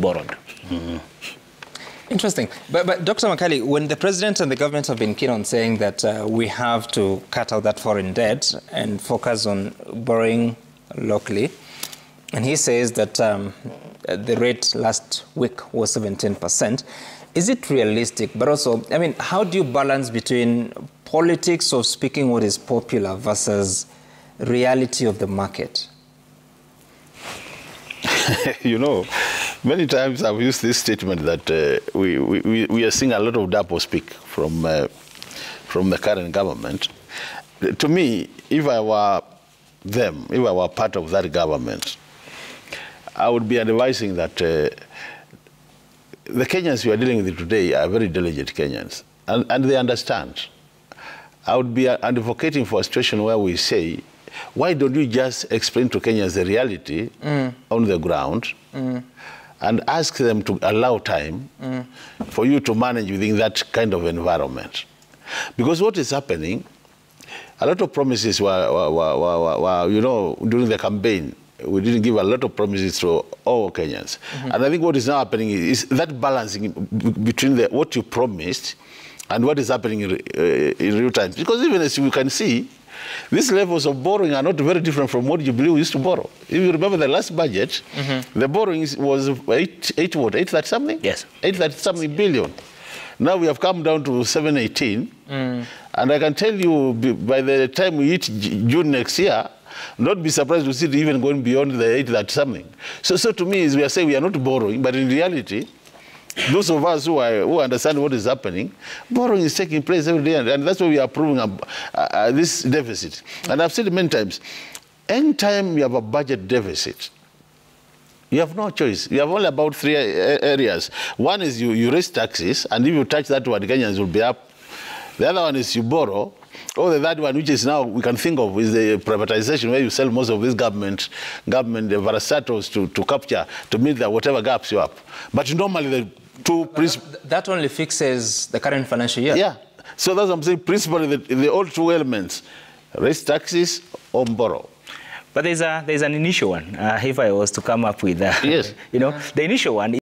borrowed. Interesting. But Dr. Makali, when the president and the government have been keen on saying that we have to cut out that foreign debt and focus on borrowing locally, and he says that the rate last week was 17%, is it realistic? But also, I mean, how do you balance between politics of speaking what is popular versus reality of the market? You know, many times I've used this statement that we are seeing a lot of double speak from the current government. To me, if I were them, if I were part of that government, I would be advising that the Kenyans we are dealing with today are very diligent Kenyans, and they understand. I would be advocating for a situation where we say, why don't you just explain to Kenyans the reality on the ground and ask them to allow time for you to manage within that kind of environment? Because what is happening, a lot of promises were you know, during the campaign, we didn't give a lot of promises to all Kenyans. And I think what is now happening is that balancing between what you promised and what is happening in real time. Because even as you can see, these levels of borrowing are not very different from what you believe we used to borrow. If you remember the last budget, the borrowing was 8 something? Yes. 8 something billion. Now we have come down to 718. And I can tell you, by the time we hit June next year, not be surprised to see it even going beyond the 8 something. So to me, we are saying we are not borrowing, but in reality, those of us who understand what is happening, borrowing is taking place every day, and that's why we are approving this deficit. And I've said it many times, anytime you have a budget deficit, you have no choice. You have only about 3 areas. One is you raise taxes, and if you touch that one, Kenyans will be up. The other one is you borrow. Or the third one, which is now we can think of, is the privatization, where you sell most of these government parastatals to capture, to meet whatever gaps you have. But normally the two principles... That only fixes the current financial year. Yeah. So that's what I'm saying, principally the all 2 elements, raise taxes or borrow. But there's an initial one, if I was to come up with, yes. you know, the initial one